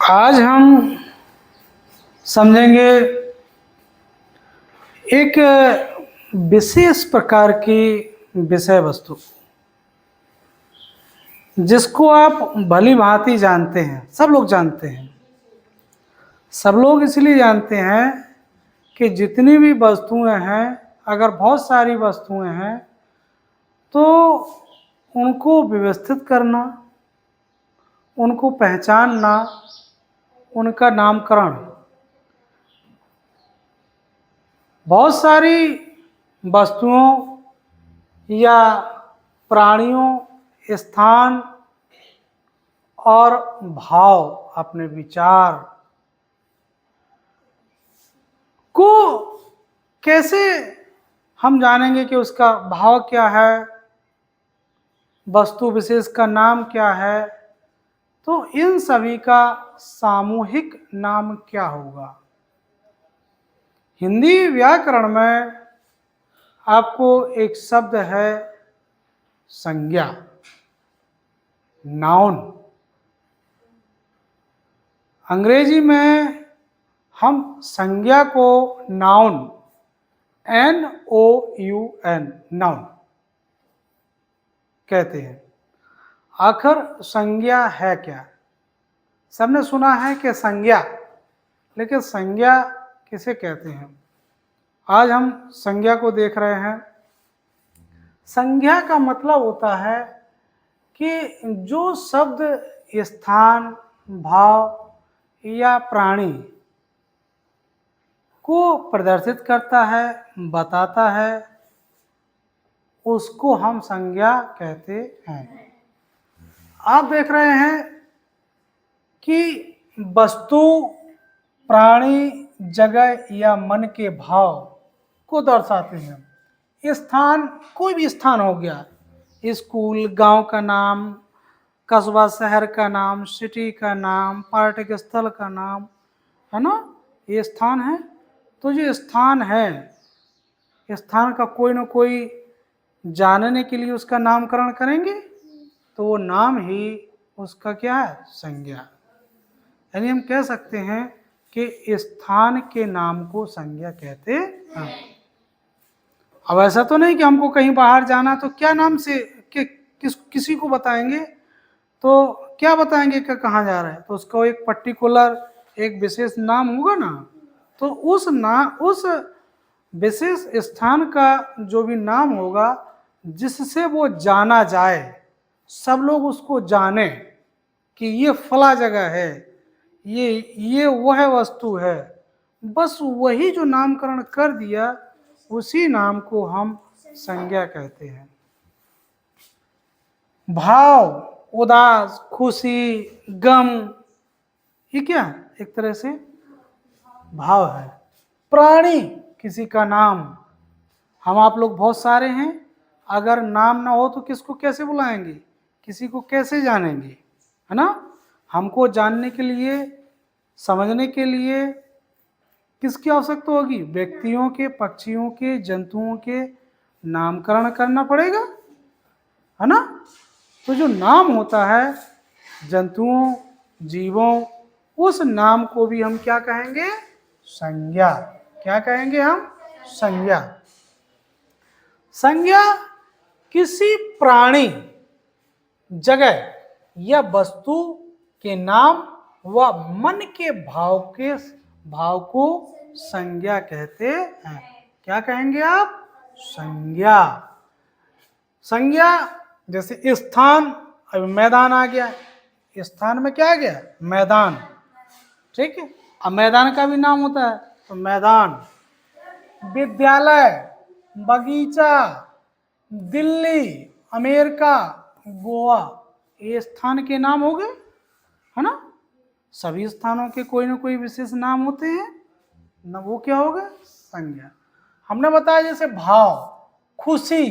आज हम समझेंगे एक विशेष प्रकार की विषय वस्तु जिसको आप भली भांति जानते हैं। सब लोग जानते हैं। सब लोग इसलिए जानते हैं कि जितनी भी वस्तुएं हैं, अगर बहुत सारी वस्तुएं हैं तो उनको व्यवस्थित करना, उनको पहचानना, उनका नामकरण। बहुत सारी वस्तुओं या प्राणियों, स्थान और भाव, अपने विचार को कैसे हम जानेंगे कि उसका भाव क्या है, वस्तु विशेष का नाम क्या है, तो इन सभी का सामूहिक नाम क्या होगा। हिंदी व्याकरण में आपको एक शब्द है संज्ञा, नाउन। अंग्रेजी में हम संज्ञा को नाउन, NOUN, नाउन कहते हैं। आखिर संज्ञा है क्या? सबने सुना है कि संज्ञा, लेकिन संज्ञा किसे कहते हैं? आज हम संज्ञा को देख रहे हैं। संज्ञा का मतलब होता है कि जो शब्द स्थान, भाव या प्राणी को प्रदर्शित करता है, बताता है, उसको हम संज्ञा कहते हैं। आप देख रहे हैं कि वस्तु, प्राणी, जगह या मन के भाव को दर्शाते हैं। स्थान, कोई भी स्थान हो गया, स्कूल, गांव का नाम, कस्बा, शहर का नाम, सिटी का नाम, पर्यटक स्थल का नाम, है ना, ये स्थान है। तो जो स्थान है, स्थान का कोई ना कोई जानने के लिए उसका नामकरण करेंगे, तो वो नाम ही उसका क्या है? संज्ञा। यानी हम कह सकते हैं कि स्थान के नाम को संज्ञा कहते हैं। अब ऐसा तो नहीं कि हमको कहीं बाहर जाना तो क्या नाम से किसी को बताएंगे, तो क्या बताएंगे कि कहाँ जा रहे हैं, तो उसका एक पर्टिकुलर, एक विशेष नाम होगा ना। तो उस विशेष स्थान का जो भी नाम होगा, जिससे वो जाना जाए, सब लोग उसको जाने कि ये फला जगह है, ये वह वस्तु है, बस वही जो नामकरण कर दिया, उसी नाम को हम संज्ञा कहते हैं। भाव, उदास, खुशी, गम, ये क्या है? एक तरह से भाव है। प्राणी, किसी का नाम। हम आप लोग बहुत सारे हैं, अगर नाम ना हो तो किसको कैसे बुलाएंगे, किसी को कैसे जानेंगे, है ना। हमको जानने के लिए, समझने के लिए किसकी आवश्यकता होगी? व्यक्तियों के, पक्षियों के, जंतुओं के नामकरण करना पड़ेगा, है ना। तो जो नाम होता है जंतुओं, जीवों, उस नाम को भी हम क्या कहेंगे? संज्ञा। क्या कहेंगे हम? संज्ञा। संज्ञा किसी प्राणी, जगह या वस्तु के नाम व मन के भाव को संज्ञा कहते हैं। क्या कहेंगे आप? संज्ञा। संज्ञा जैसे स्थान, अब मैदान आ गया, स्थान में क्या आ गया? मैदान, ठीक है। अब मैदान का भी नाम होता है, तो मैदान। विद्यालय, बगीचा, दिल्ली, अमेरिका, गोवा, ये स्थान के नाम हो गए, है ना। सभी स्थानों के कोई ना कोई विशेष नाम होते हैं ना, वो क्या होगा? संज्ञा। हमने बताया जैसे भाव, खुशी,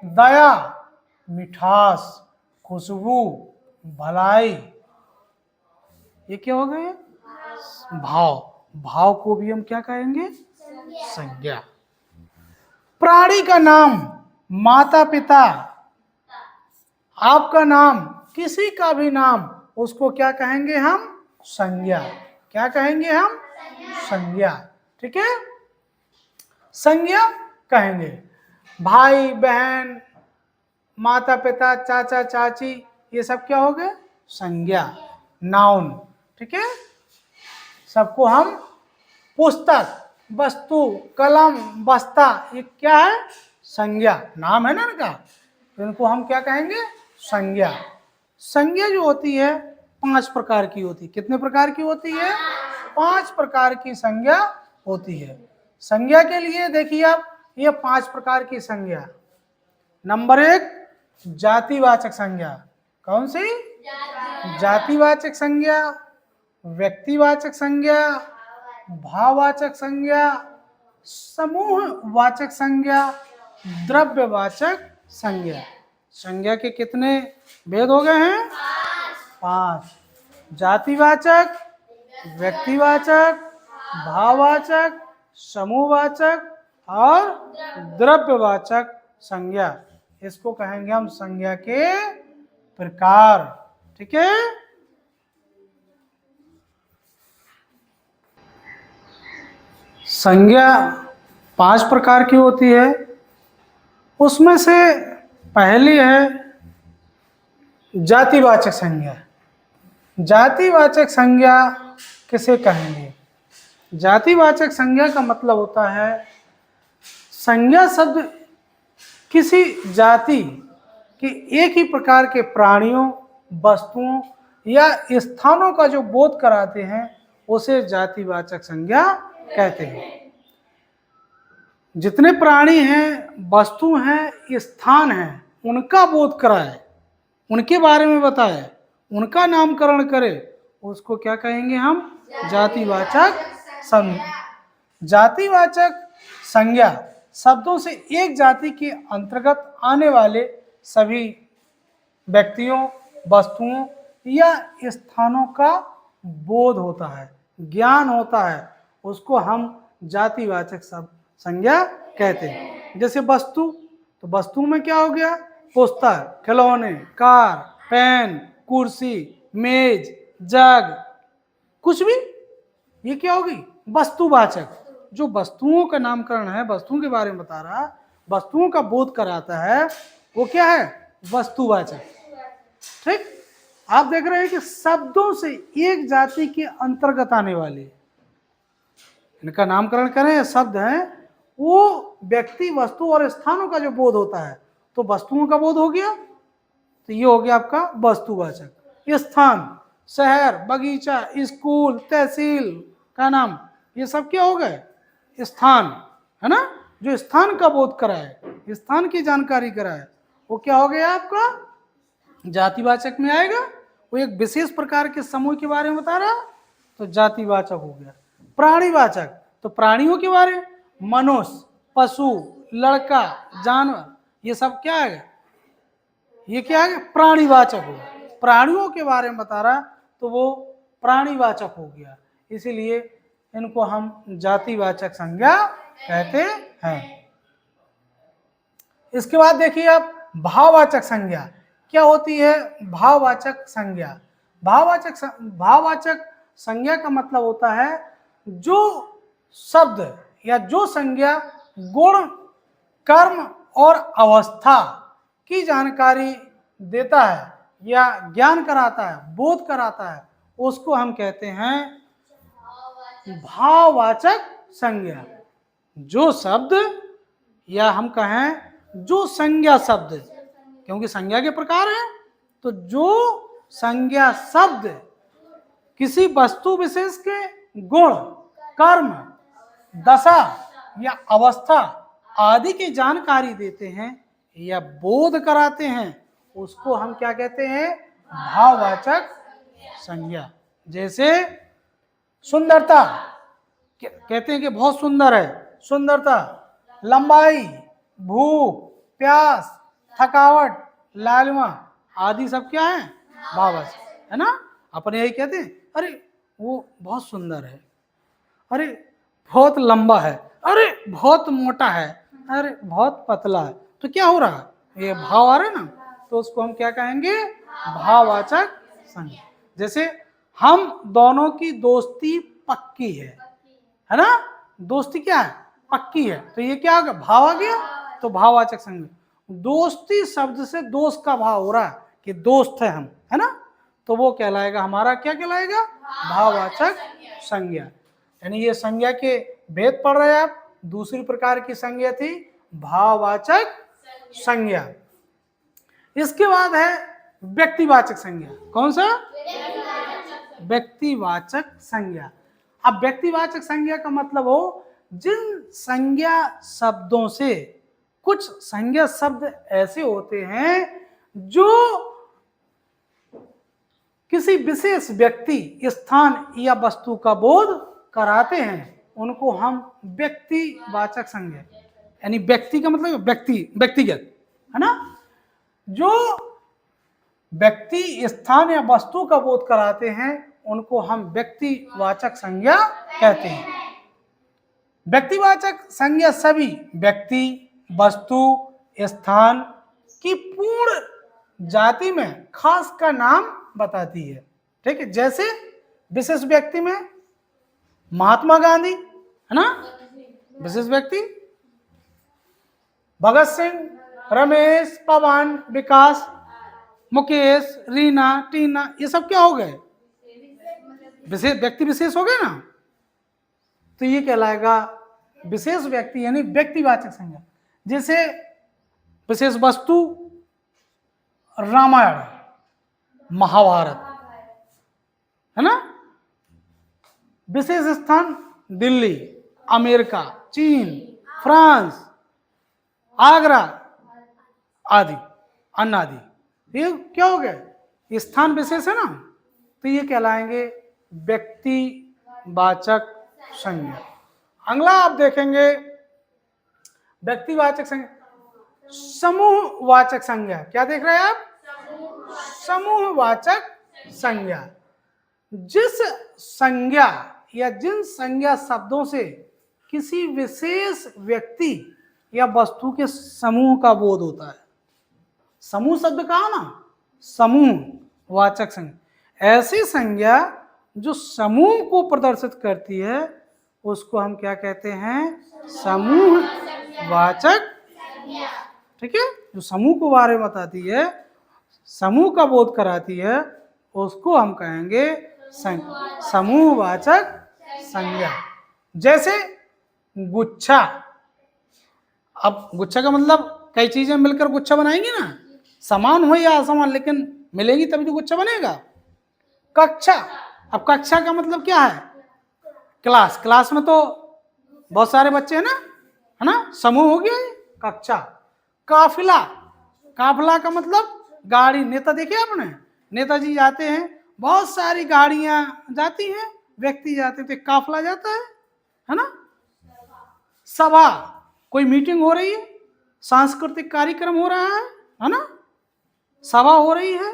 दया, मिठास, खुशबू, भलाई, ये क्या हो गए? भाव। भाव को भी हम क्या कहेंगे? संज्ञा। प्राणी का नाम, माता पिता, आपका नाम, किसी का भी नाम, उसको क्या कहेंगे हम? संज्ञा। क्या कहेंगे हम? संज्ञा। ठीक है, संज्ञा कहेंगे। भाई बहन, माता पिता, चाचा चाची, ये सब क्या हो गए? संज्ञा, नाउन। ठीक है, सबको हम पुस्तक, वस्तु, कलम, बस्ता, ये क्या है? संज्ञा, नाम है ना इनका, तो इनको हम क्या कहेंगे? संज्ञा। संज्ञा जो होती है 5 प्रकार की होती है। कितने प्रकार की होती है? 5 प्रकार की संज्ञा होती है। संज्ञा के लिए देखिए आप, ये 5 प्रकार की संज्ञा। नंबर 1, जातिवाचक संज्ञा। कौन सी? जातिवाचक संज्ञा, व्यक्तिवाचक संज्ञा, भाववाचक संज्ञा, समूहवाचक संज्ञा, द्रव्यवाचक संज्ञा। संज्ञा के कितने भेद हो गए हैं? 5। जातिवाचक, व्यक्तिवाचक, भाववाचक, समूहवाचक और द्रव्यवाचक संज्ञा। इसको कहेंगे हम संज्ञा के प्रकार। ठीक है, संज्ञा 5 प्रकार की होती है। उसमें से पहली है जातिवाचक संज्ञा। जातिवाचक संज्ञा किसे कहेंगे? जातिवाचक संज्ञा का मतलब होता है, संज्ञा शब्द किसी जाति के एक ही प्रकार के प्राणियों, वस्तुओं या स्थानों का जो बोध कराते हैं, उसे जातिवाचक संज्ञा कहते हैं। जितने प्राणी हैं, वस्तु हैं, स्थान हैं, उनका बोध कराए, उनके बारे में बताए, उनका नामकरण करे, उसको क्या कहेंगे हम? जातिवाचक संज्ञा। जातिवाचक संज्ञा शब्दों से एक जाति के अंतर्गत आने वाले सभी व्यक्तियों, वस्तुओं या स्थानों का बोध होता है, ज्ञान होता है, उसको हम जातिवाचक संज्ञा कहते हैं। जैसे वस्तु, तो वस्तु में क्या हो गया? पुस्तक, खिलौने, कार, पेन, कुर्सी, मेज, जग, कुछ भी, ये क्या होगी? वस्तुवाचक। जो वस्तुओं का नामकरण है, वस्तुओं के बारे में बता रहा, वस्तुओं का बोध कराता है, वो क्या है? वस्तुवाचक। ठीक, आप देख रहे हैं कि शब्दों से एक जाति के अंतर्गत आने वाले, इनका नामकरण करें, ये शब्द हैं, वो व्यक्ति, वस्तु और स्थानों का जो बोध होता है, तो वस्तुओं का बोध हो गया, तो ये हो गया आपका वस्तुवाचक। स्थान, शहर, बगीचा, स्कूल, तहसील का नाम, ये सब क्या हो गए? स्थान, है ना, जो स्थान का बोध कराए, स्थान की जानकारी कराए, वो क्या हो गया आपका? जातिवाचक में आएगा। वो एक विशेष प्रकार के समूह के बारे में बता रहा, तो जातिवाचक हो गया। प्राणीवाचक, तो प्राणियों के बारे में, मनुष्य, पशु, लड़का, जानवर, ये सब क्या है? ये क्या है? प्राणीवाचक हो गया। प्राणियों के बारे में बता रहा, तो वो प्राणीवाचक हो गया। इसीलिए इनको हम जातिवाचक संज्ञा कहते हैं। इसके बाद देखिए आप, भाववाचक संज्ञा क्या होती है? भाववाचक संज्ञा। भाववाचक संज्ञा का मतलब होता है, जो शब्द या जो संज्ञा गुण, कर्म और अवस्था की जानकारी देता है या ज्ञान कराता है, बोध कराता है, उसको हम कहते हैं भाववाचक संज्ञा। जो शब्द, या हम कहें जो संज्ञा शब्द, क्योंकि संज्ञा के प्रकार हैं, तो जो संज्ञा शब्द किसी वस्तु विशेष के गुण, कर्म, दशा या अवस्था आदि की जानकारी देते हैं या बोध कराते हैं, उसको हम क्या कहते हैं? भाववाचक संज्ञा। जैसे सुंदरता, कहते हैं कि बहुत सुंदर है, सुंदरता। लंबाई, भूख, प्यास, थकावट, लालिमा आदि सब क्या है? भाववाचक, है ना। अपन यही कहते हैं, अरे वो बहुत सुंदर है, अरे बहुत लंबा है, अरे बहुत मोटा है, अरे बहुत पतला है, तो क्या हो रहा है? ये भाव आ रहा है ना, तो उसको हम क्या कहेंगे? भाववाचक संज्ञा। जैसे हम दोनों की दोस्ती पक्की है ना। दोस्ती क्या है, पक्की है। तो ये क्या आ गया, भाव आ गया। तो भाववाचक संज्ञा, दोस्ती शब्द से दोस्त का भाव हो रहा है कि दोस्त है हम, है ना। तो वो कहलाएगा हमारा, क्या कहलाएगा, भाववाचक संज्ञा। यानी ये संज्ञा के भेद पढ़ रहे हैं आप। दूसरी प्रकार की संज्ञा थी भाववाचक संज्ञा। इसके बाद है व्यक्तिवाचक संज्ञा। कौन सा, व्यक्तिवाचक संज्ञा। अब व्यक्तिवाचक संज्ञा का मतलब हो जिन संज्ञा शब्दों से, कुछ संज्ञा शब्द ऐसे होते हैं जो किसी विशेष व्यक्ति, स्थान या वस्तु का बोध कराते हैं, उनको हम व्यक्तिवाचक संज्ञा, यानी व्यक्ति का मतलब व्यक्तिगत, है ना। जो व्यक्ति, स्थान या वस्तु का बोध कराते हैं उनको हम व्यक्तिवाचक संज्ञा कहते हैं। व्यक्तिवाचक संज्ञा सभी व्यक्ति, वस्तु, स्थान की पूर्ण जाति में खास का नाम बताती है। ठीक है, जैसे विशेष व्यक्ति में महात्मा गांधी, है ना, विशेष व्यक्ति। भगत सिंह, रमेश, पवन, विकास, मुकेश, रीना, टीना, ये सब क्या हो गए, विशेष व्यक्ति, विशेष हो गए ना। तो ये कहलाएगा विशेष व्यक्ति यानी व्यक्तिवाचक संज्ञा। जैसे विशेष वस्तु रामायण, महाभारत, है ना। विशेष स्थान दिल्ली, अमेरिका, चीन, फ्रांस, आगरा आदि, अन्य आदि। ये क्या हो गए, स्थान विशेष है ना। तो ये कहलाएंगे व्यक्तिवाचक संज्ञा। अगला आप देखेंगे व्यक्तिवाचक संज्ञा, समूहवाचक संज्ञा। क्या देख रहे हैं आप, समूहवाचक संज्ञा। जिस संज्ञा या जिन संज्ञा शब्दों से किसी विशेष व्यक्ति या वस्तु के समूह का बोध होता है। समूह शब्द कहा ना, समूहवाचक संज्ञा। ऐसी संज्ञा जो समूह को प्रदर्शित करती है उसको हम क्या कहते हैं, समूहवाचक। ठीक है, जो समूह को बारे में बताती है, समूह का बोध कराती है, उसको हम कहेंगे समूहवाचक संज्ञा। जैसे गुच्छा। अब गुच्छा का मतलब कई चीजें मिलकर गुच्छा बनाएंगी ना, समान हो या असमान, लेकिन मिलेगी तभी तो गुच्छा बनेगा। कक्षा। अब कक्षा का मतलब क्या है, क्लास। क्लास में तो बहुत सारे बच्चे हैं ना, है ना, समूह हो गया ये कक्षा। काफिला। काफिला का मतलब गाड़ी। नेता देखे आपने, नेताजी जाते हैं, बहुत सारी गाड़ियां जाती हैं, व्यक्ति जाते हैं, तो काफिला जाता है ना। सभा, कोई मीटिंग हो रही है, सांस्कृतिक कार्यक्रम हो रहा है ना, सभा हो रही है,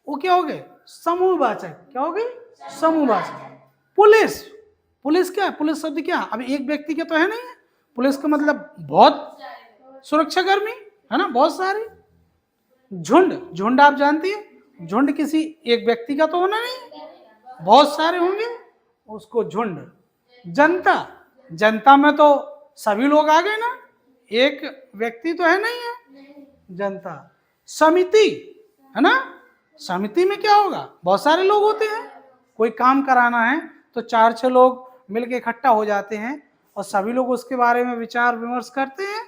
वो क्या हो गए, समूहवाचक। क्या हो गई, समूहवाचक। पुलिस। पुलिस क्या है, पुलिस शब्द क्या, अब एक व्यक्ति के तो है नहीं है। पुलिस का मतलब बहुत सुरक्षाकर्मी, है ना, बहुत सारे। झुंड। झुंड आप जानती है, झुंड किसी एक व्यक्ति का तो होना नहीं, बहुत सारे होंगे, उसको झुंड। जनता। जनता में तो सभी लोग आ गए ना, एक व्यक्ति तो है नहीं है, जनता। समिति, है ना, समिति में क्या होगा, बहुत सारे लोग होते हैं। कोई काम कराना है तो 4-6 लोग मिलके इकट्ठा हो जाते हैं और सभी लोग उसके बारे में विचार विमर्श करते हैं।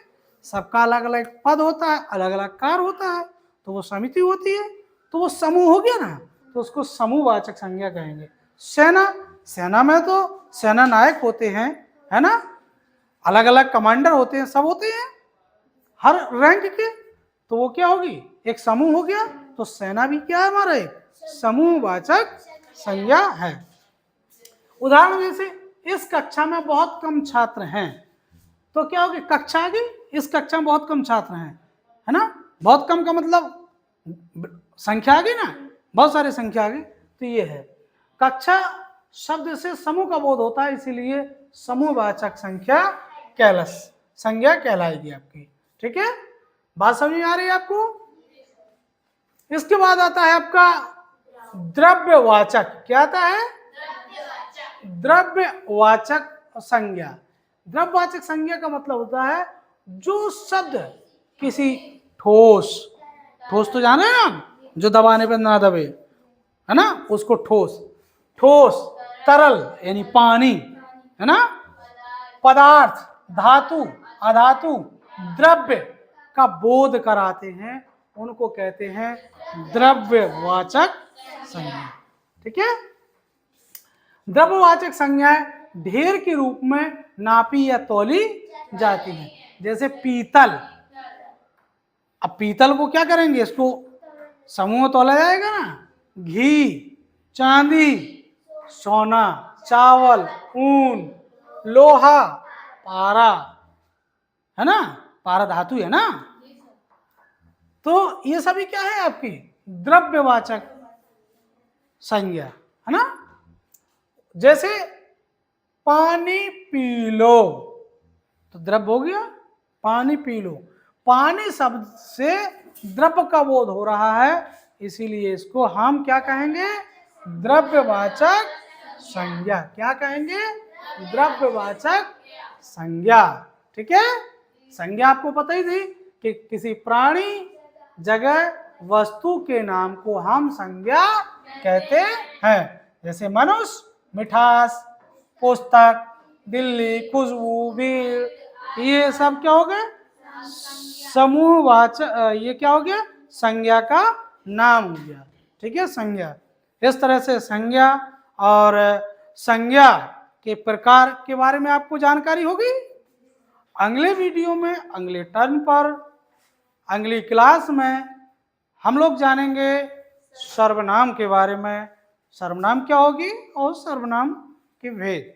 सबका अलग अलग पद होता है, अलग अलग कार्य होता है, तो वो समिति होती है। तो वो समूह हो गया ना, तो उसको समूहवाचक संज्ञा कहेंगे। सेना। सेना में तो सेना नायक होते हैं, है ना, अलग अलग कमांडर होते हैं, सब होते हैं हर रैंक के, तो वो क्या होगी, एक समूह हो गया। तो सेना भी क्या है, हमारा एक समूहवाचक संज्ञा है। उदाहरण जैसे इस कक्षा में बहुत कम छात्र हैं, तो क्या होगी, कक्षा आ गई, इस कक्षा में बहुत कम छात्र हैं, है ना। बहुत कम का मतलब संख्या आ गई ना, बहुत सारी संख्या आ गई, तो ये है। कक्षा शब्द से समूह का बोध होता है, इसीलिए समूहवाचक संज्ञा कहलाएगी आपकी। ठीक है, बात समझ में आ रही है आपको। इसके बाद आता है आपका द्रव्यवाचक, क्या आता है? द्रव्यवाचक संज्ञा। द्रव्यवाचक संज्ञा का मतलब होता है जो शब्द किसी ठोस, ठोस तो जाने हैं आप, जो दबाने पे ना दबे, है ना, उसको ठोस, ठोस, तरल यानी पानी, है ना, पदार्थ, धातु, अधातु, द्रव्य का बोध कराते हैं, उनको कहते हैं द्रव्यवाचक संज्ञा। ठीक है। द्रव्यवाचक संज्ञाएं ढेर के रूप में नापी या तौली जाती हैं। जैसे पीतल, अब पीतल को क्या करेंगे, इसको समूह में तौला जाएगा ना, घी, चांदी, सोना, चावल, ऊन, लोहा, पारा, है ना, पारा धातु है ना, तो ये सभी क्या है आपकी द्रव्यवाचक संज्ञा, है ना। जैसे पानी पी लो, तो द्रव्य हो गया, पानी पी लो, पानी शब्द से द्रव्य का बोध हो रहा है, इसीलिए इसको हम क्या कहेंगे, द्रव्यवाचक संज्ञा। क्या कहेंगे, द्रव्यवाचक संज्ञा। ठीक है। संज्ञा आपको पता ही थी कि किसी प्राणी, जगह, वस्तु के नाम को हम संज्ञा कहते हैं। जैसे मनुष्य, मिठास, पुस्तक, दिल्ली, खुशबू, भीड़, ये सब क्या हो गए, समूहवाचक, ये क्या हो गया, संज्ञा का नाम हो गया। ठीक है, संज्ञा। इस तरह से संज्ञा और संज्ञा के प्रकार के बारे में आपको जानकारी होगी। अगले वीडियो में, अगले टर्न पर, अगली क्लास में हम लोग जानेंगे सर्वनाम के बारे में। सर्वनाम क्या होगी और सर्वनाम के भेद।